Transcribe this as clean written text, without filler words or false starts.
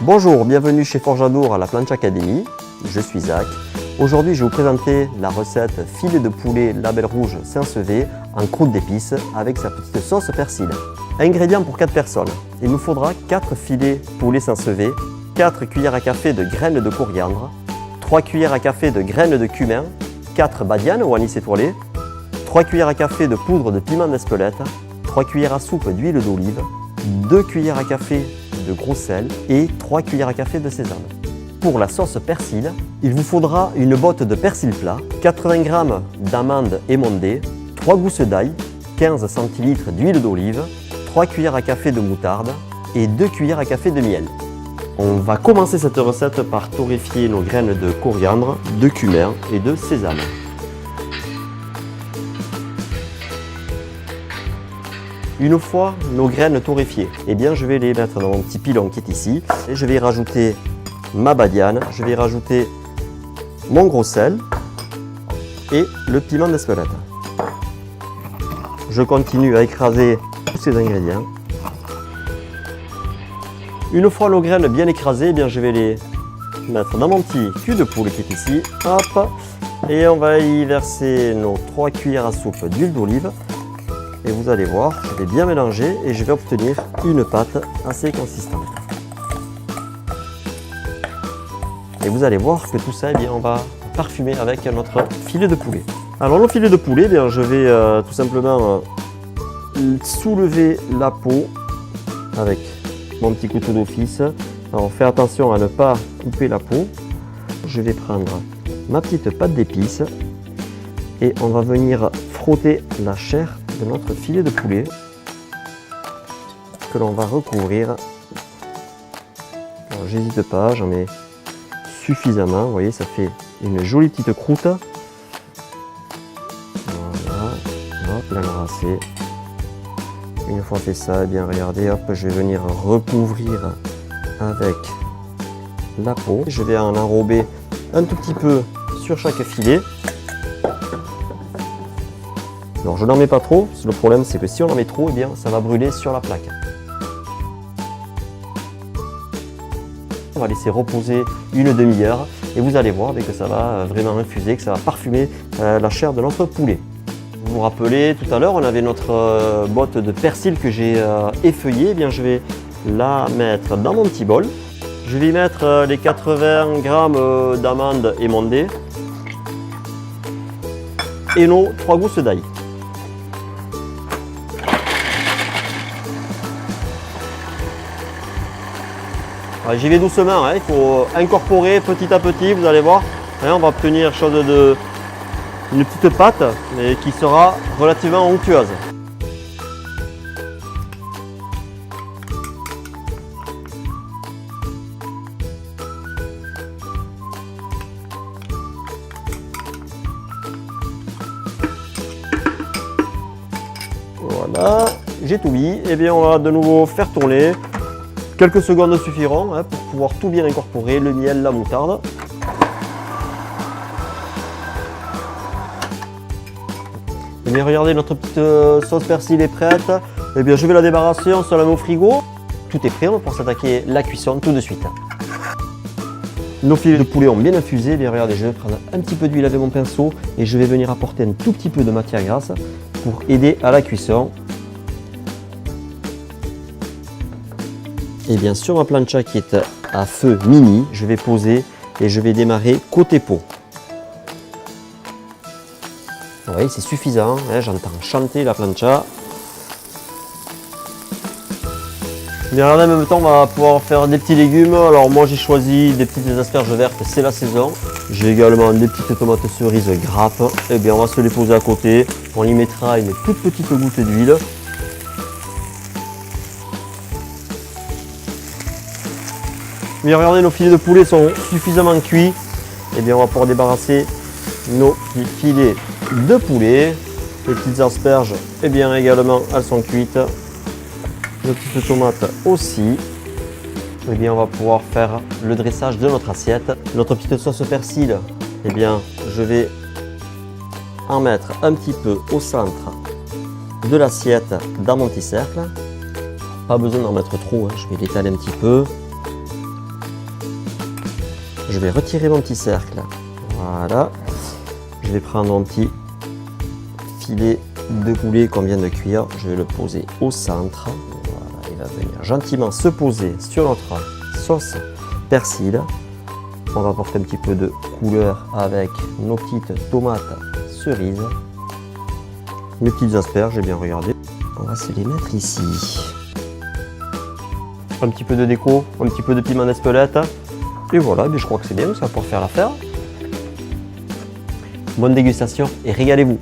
Bonjour, bienvenue chez Forge Adour à la Planche Academy. Je suis Zach. Aujourd'hui, je vais vous présenter la recette filet de poulet label rouge Saint-Sevé en croûte d'épices avec sa petite sauce persil. Ingrédients pour 4 personnes. Il nous faudra 4 filets poulet Saint-Sevé, 4 cuillères à café de graines de coriandre, 3 cuillères à café de graines de cumin, 4 badianes ou anis étoilé, 3 cuillères à café de poudre de piment d'Espelette, 3 cuillères à soupe d'huile d'olive, 2 cuillères à café de gros sel et 3 cuillères à café de sésame. Pour la sauce persil, il vous faudra une botte de persil plat, 80 g d'amandes émondées, 3 gousses d'ail, 15 centilitres d'huile d'olive, 3 cuillères à café de moutarde et 2 cuillères à café de miel. On va commencer cette recette par torréfier nos graines de coriandre, de cumin et de sésame. Une fois nos graines torréfiées, eh bien, je vais les mettre dans mon petit pilon qui est ici. Et je vais y rajouter ma badiane, je vais y rajouter mon gros sel et le piment d'Espelette. Je continue à écraser tous ces ingrédients. Une fois nos graines bien écrasées, eh bien, je vais les mettre dans mon petit cul de poule qui est ici. Hop. Et on va y verser nos 3 cuillères à soupe d'huile d'olive. Et vous allez voir, je vais bien mélanger et je vais obtenir une pâte assez consistante. Et vous allez voir que tout ça, eh bien, on va parfumer avec notre filet de poulet. Alors le filet de poulet, eh bien, je vais tout simplement soulever la peau avec mon petit couteau d'office. Alors faites attention à ne pas couper la peau. Je vais prendre ma petite pâte d'épices et on va venir frotter la chair de notre filet de poulet que l'on va recouvrir. J'hésite pas, j'en mets suffisamment. Vous voyez, ça fait une jolie petite croûte. Voilà, hop, l'embrasser. Une fois fait ça, eh bien regardez, hop, je vais venir recouvrir avec la peau. Je vais en enrober un tout petit peu sur chaque filet. Alors je n'en mets pas trop, parce que le problème c'est que si on en met trop, eh bien, ça va brûler sur la plaque. On va laisser reposer une demi-heure et vous allez voir que ça va vraiment infuser, que ça va parfumer la chair de notre poulet. Vous vous rappelez, tout à l'heure on avait notre botte de persil que j'ai effeuillée. Eh bien, je vais la mettre dans mon petit bol. Je vais y mettre les 80 g d'amandes émondées et nos 3 gousses d'ail. J'y vais doucement, hein. Il faut incorporer petit à petit, vous allez voir. Hein, on va obtenir une petite pâte mais qui sera relativement onctueuse. Voilà, j'ai tout mis. Et bien on va de nouveau faire tourner. Quelques secondes suffiront pour pouvoir tout bien incorporer, le miel, la moutarde. Et bien regardez, notre petite sauce persil est prête. Et bien je vais la débarrasser, on se la met au frigo. Tout est prêt, on va pouvoir s'attaquer la cuisson tout de suite. Nos filets de poulet ont bien infusé. Et bien regardez, je vais prendre un petit peu d'huile avec mon pinceau et je vais venir apporter un tout petit peu de matière grasse pour aider à la cuisson. Et bien sur ma plancha qui est à feu mini, je vais poser et je vais démarrer côté peau. Vous voyez, c'est suffisant, hein, j'entends chanter la plancha. Bien, en même temps, on va pouvoir faire des petits légumes. Alors moi j'ai choisi des petites asperges vertes, c'est la saison. J'ai également des petites tomates cerises grappes. Et bien on va se les poser à côté. On y mettra une toute petite goutte d'huile. Mais regardez, nos filets de poulet sont suffisamment cuits. Et bien on va pouvoir débarrasser nos petits filets de poulet. Les petites asperges, et bien également, elles sont cuites. Nos petites tomates aussi. Et bien on va pouvoir faire le dressage de notre assiette. Notre petite sauce persil, et bien je vais en mettre un petit peu au centre de l'assiette dans mon petit cercle. Pas besoin d'en mettre trop, hein. Je vais l'étaler un petit peu. Je vais retirer mon petit cercle. Voilà. Je vais prendre mon petit filet de poulet qu'on vient de cuire. Je vais le poser au centre. Voilà. Il va venir gentiment se poser sur notre sauce persil. On va apporter un petit peu de couleur avec nos petites tomates cerises. Mes petites asperges, j'ai bien regardé. On va se les mettre ici. Un petit peu de déco, un petit peu de piment d'Espelette. Et voilà, je crois que c'est bien, ça va pouvoir faire l'affaire. Bonne dégustation et régalez-vous.